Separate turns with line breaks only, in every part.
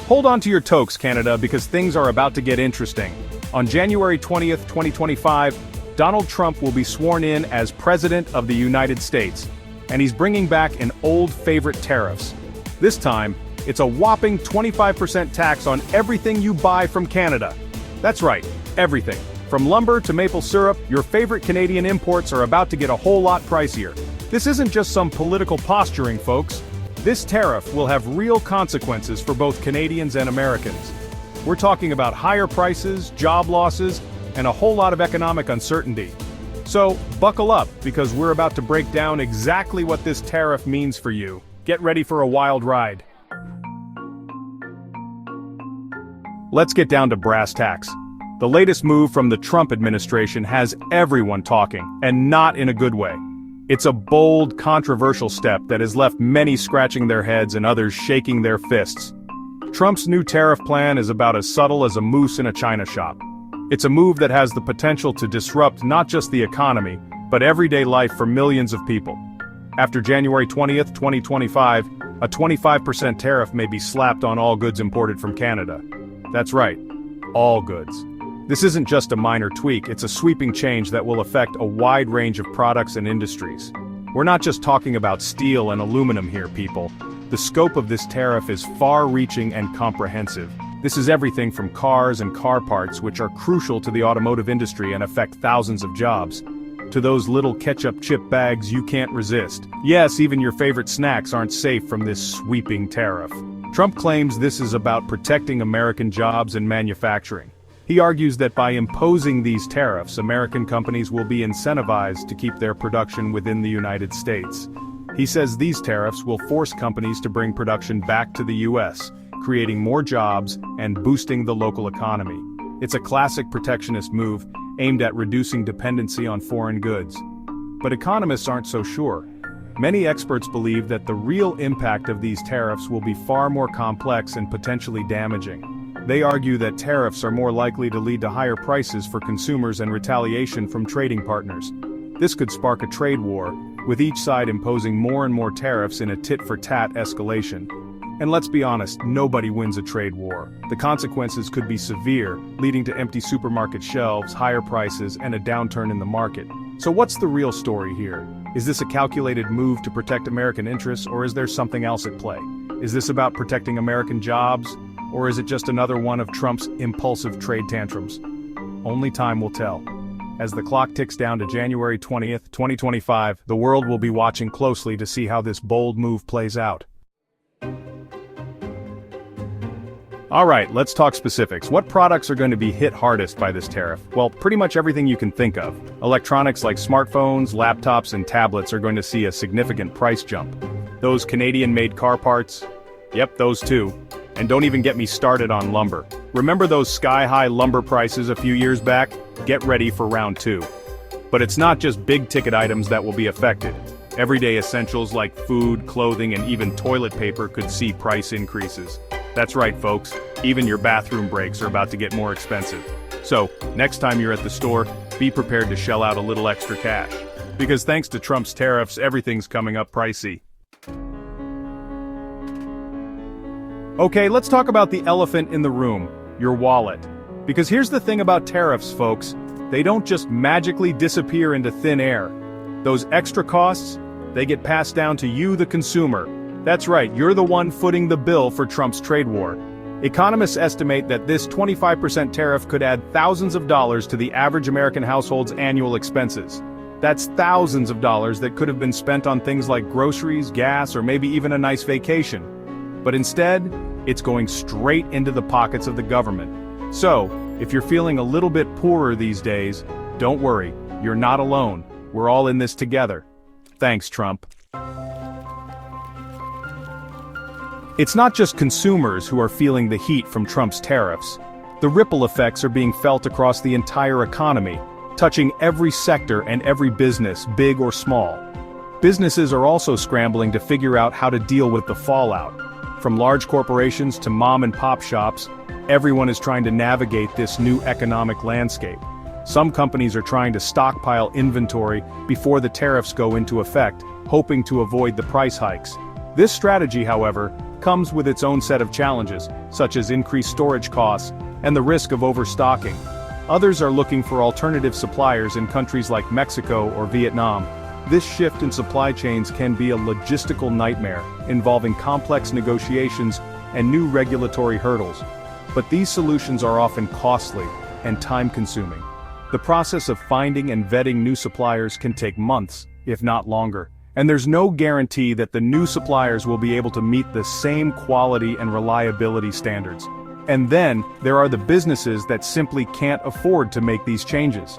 Hold on to your toques, Canada, because things are about to get interesting. On January 20th, 2025, Donald Trump will be sworn in as President of the United States, and he's bringing back an old favorite tariffs. This time, it's a whopping 25% tax on everything you buy from Canada. That's right, everything. From lumber to maple syrup, your favorite Canadian imports are about to get a whole lot pricier. This isn't just some political posturing, folks. This tariff will have real consequences for both Canadians and Americans. We're talking about higher prices, job losses, and a whole lot of economic uncertainty. So, buckle up, because we're about to break down exactly what this tariff means for you. Get ready for a wild ride. Let's get down to brass tacks. The latest move from the Trump administration has everyone talking, and not in a good way. It's a bold, controversial step that has left many scratching their heads and others shaking their fists. Trump's new tariff plan is about as subtle as a moose in a china shop. It's a move that has the potential to disrupt not just the economy, but everyday life for millions of people. After January 20th, 2025, a 25% tariff may be slapped on all goods imported from Canada. That's right, all goods. This isn't just a minor tweak, it's a sweeping change that will affect a wide range of products and industries. We're not just talking about steel and aluminum here, people. The scope of this tariff is far-reaching and comprehensive. This is everything from cars and car parts, which are crucial to the automotive industry and affect thousands of jobs, to those little ketchup chip bags you can't resist. Yes, even your favorite snacks aren't safe from this sweeping tariff. Trump claims this is about protecting American jobs and manufacturing. He argues that by imposing these tariffs, American companies will be incentivized to keep their production within the United States. He says these tariffs will force companies to bring production back to the U.S., creating more jobs and boosting the local economy. It's a classic protectionist move aimed at reducing dependency on foreign goods. But economists aren't so sure. Many experts believe that the real impact of these tariffs will be far more complex and potentially damaging. They argue that tariffs are more likely to lead to higher prices for consumers and retaliation from trading partners. This could spark a trade war, with each side imposing more and more tariffs in a tit-for-tat escalation. And let's be honest, nobody wins a trade war. The consequences could be severe, leading to empty supermarket shelves, higher prices, and a downturn in the market. So what's the real story here? Is this a calculated move to protect American interests, or is there something else at play? Is this about protecting American jobs? Or is it just another one of Trump's impulsive trade tantrums? Only time will tell. As the clock ticks down to January 20th, 2025, the world will be watching closely to see how this bold move plays out. Alright, let's talk specifics. What products are going to be hit hardest by this tariff? Well, pretty much everything you can think of. Electronics like smartphones, laptops, and tablets are going to see a significant price jump. Those Canadian-made car parts? Yep, those too. And don't even get me started on lumber. Remember those sky-high lumber prices a few years back? Get ready for round two. But it's not just big-ticket items that will be affected. Everyday essentials like food, clothing, and even toilet paper could see price increases. That's right, folks. Even your bathroom breaks are about to get more expensive. So, next time you're at the store, be prepared to shell out a little extra cash. Because thanks to Trump's tariffs, everything's coming up pricey. Okay, let's talk about the elephant in the room, your wallet. Because here's the thing about tariffs, folks. They don't just magically disappear into thin air. Those extra costs, they get passed down to you, the consumer. That's right, you're the one footing the bill for Trump's trade war. Economists estimate that this 25% tariff could add thousands of dollars to the average American household's annual expenses. That's thousands of dollars that could have been spent on things like groceries, gas, or maybe even a nice vacation. But instead, it's going straight into the pockets of the government. So, if you're feeling a little bit poorer these days, don't worry, you're not alone. We're all in this together. Thanks, Trump. It's not just consumers who are feeling the heat from Trump's tariffs. The ripple effects are being felt across the entire economy, touching every sector and every business, big or small. Businesses are also scrambling to figure out how to deal with the fallout. From large corporations to mom-and-pop shops, everyone is trying to navigate this new economic landscape. Some companies are trying to stockpile inventory before the tariffs go into effect, hoping to avoid the price hikes. This strategy, however, comes with its own set of challenges, such as increased storage costs and the risk of overstocking. Others are looking for alternative suppliers in countries like Mexico or Vietnam. This shift in supply chains can be a logistical nightmare, involving complex negotiations and new regulatory hurdles. But these solutions are often costly and time-consuming. The process of finding and vetting new suppliers can take months, if not longer. And there's no guarantee that the new suppliers will be able to meet the same quality and reliability standards. And then, there are the businesses that simply can't afford to make these changes.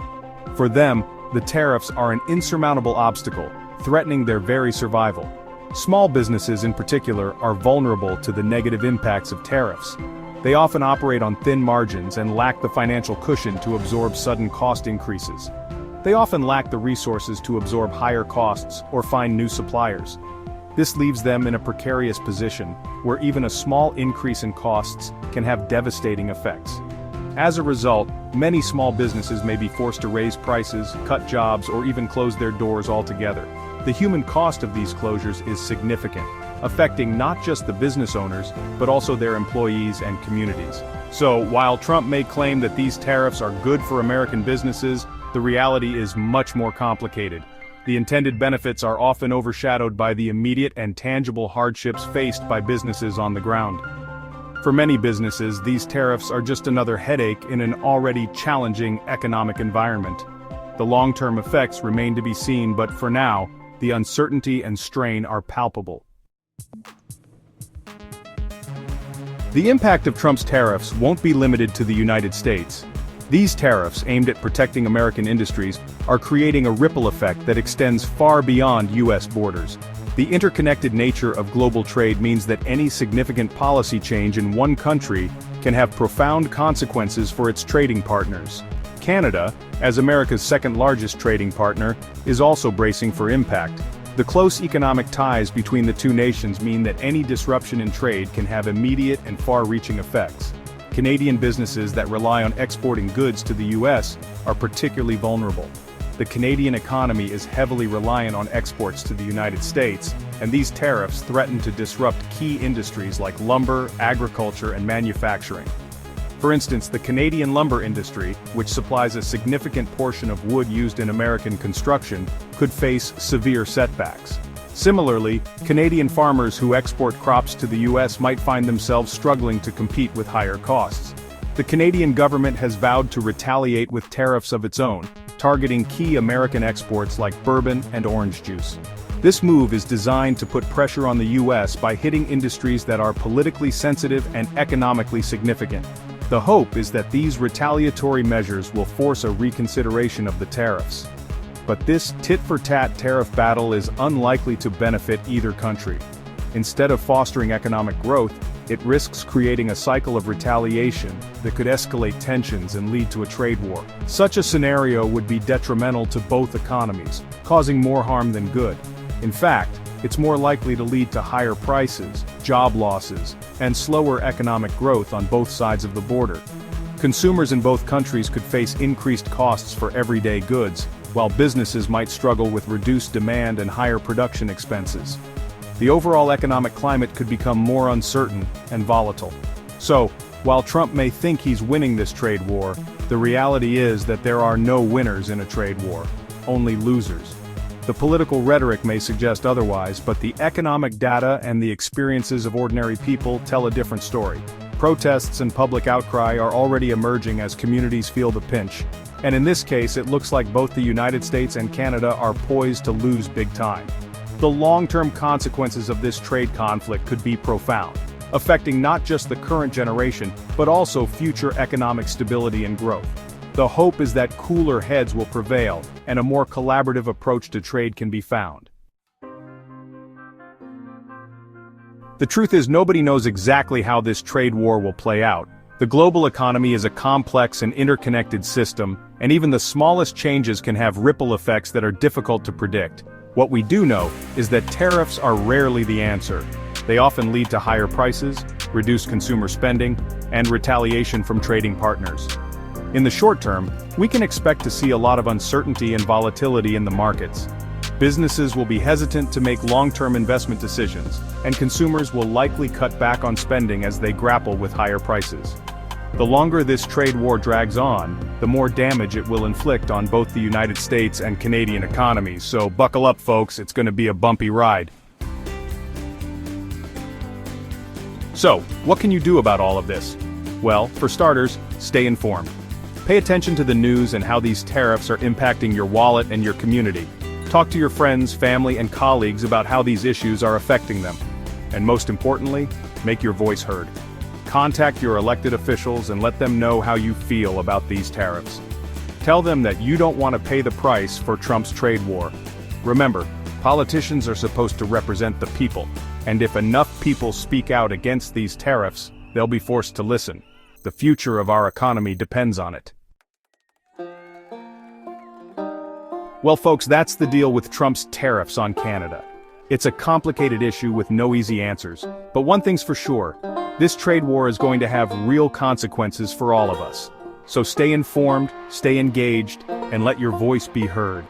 For them, the tariffs are an insurmountable obstacle, threatening their very survival. Small businesses in particular are vulnerable to the negative impacts of tariffs. They often operate on thin margins and lack the financial cushion to absorb sudden cost increases. They often lack the resources to absorb higher costs or find new suppliers. This leaves them in a precarious position, where even a small increase in costs can have devastating effects. As a result, many small businesses may be forced to raise prices, cut jobs, or even close their doors altogether. The human cost of these closures is significant, affecting not just the business owners, but also their employees and communities. So, while Trump may claim that these tariffs are good for American businesses, the reality is much more complicated. The intended benefits are often overshadowed by the immediate and tangible hardships faced by businesses on the ground. For many businesses, these tariffs are just another headache in an already challenging economic environment. The long-term effects remain to be seen, but for now, the uncertainty and strain are palpable. The impact of Trump's tariffs won't be limited to the United States. These tariffs, aimed at protecting American industries, are creating a ripple effect that extends far beyond U.S. borders. The interconnected nature of global trade means that any significant policy change in one country can have profound consequences for its trading partners. Canada, as America's second-largest trading partner, is also bracing for impact. The close economic ties between the two nations mean that any disruption in trade can have immediate and far-reaching effects. Canadian businesses that rely on exporting goods to the U.S. are particularly vulnerable. The Canadian economy is heavily reliant on exports to the United States, and these tariffs threaten to disrupt key industries like lumber, agriculture, and manufacturing. For instance, the Canadian lumber industry, which supplies a significant portion of wood used in American construction, could face severe setbacks. Similarly, Canadian farmers who export crops to the U.S. might find themselves struggling to compete with higher costs. The Canadian government has vowed to retaliate with tariffs of its own, targeting key American exports like bourbon and orange juice. This move is designed to put pressure on the U.S. by hitting industries that are politically sensitive and economically significant. The hope is that these retaliatory measures will force a reconsideration of the tariffs. But this tit-for-tat tariff battle is unlikely to benefit either country. Instead of fostering economic growth, it risks creating a cycle of retaliation that could escalate tensions and lead to a trade war. Such a scenario would be detrimental to both economies, causing more harm than good. In fact, it's more likely to lead to higher prices, job losses, and slower economic growth on both sides of the border. Consumers in both countries could face increased costs for everyday goods, while businesses might struggle with reduced demand and higher production expenses. The overall economic climate could become more uncertain and volatile. So, while Trump may think he's winning this trade war, the reality is that there are no winners in a trade war, only losers. The political rhetoric may suggest otherwise, but the economic data and the experiences of ordinary people tell a different story. Protests and public outcry are already emerging as communities feel the pinch. And in this case, it looks like both the United States and Canada are poised to lose big time. The long-term consequences of this trade conflict could be profound, affecting not just the current generation, but also future economic stability and growth. The hope is that cooler heads will prevail, and a more collaborative approach to trade can be found. The truth is, nobody knows exactly how this trade war will play out. The global economy is a complex and interconnected system, and even the smallest changes can have ripple effects that are difficult to predict. What we do know is that tariffs are rarely the answer. They often lead to higher prices, reduced consumer spending, and retaliation from trading partners. In the short term, we can expect to see a lot of uncertainty and volatility in the markets. Businesses will be hesitant to make long-term investment decisions, and consumers will likely cut back on spending as they grapple with higher prices. The longer this trade war drags on, the more damage it will inflict on both the United States and Canadian economies, so buckle up folks, it's going to be a bumpy ride. So, what can you do about all of this? Well, for starters, stay informed. Pay attention to the news and how these tariffs are impacting your wallet and your community. Talk to your friends, family, and colleagues about how these issues are affecting them. And most importantly, make your voice heard. Contact your elected officials and let them know how you feel about these tariffs. Tell them that you don't want to pay the price for Trump's trade war. Remember, politicians are supposed to represent the people, and if enough people speak out against these tariffs, they'll be forced to listen. The future of our economy depends on it. Well folks, that's the deal with Trump's tariffs on Canada. It's a complicated issue with no easy answers, but one thing's for sure, this trade war is going to have real consequences for all of us. So stay informed, stay engaged, and let your voice be heard.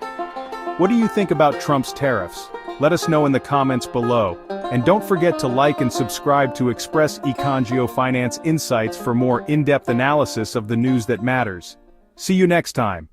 What do you think about Trump's tariffs? Let us know in the comments below, and don't forget to like and subscribe to Express Econ Finance Insights for more in-depth analysis of the news that matters. See you next time.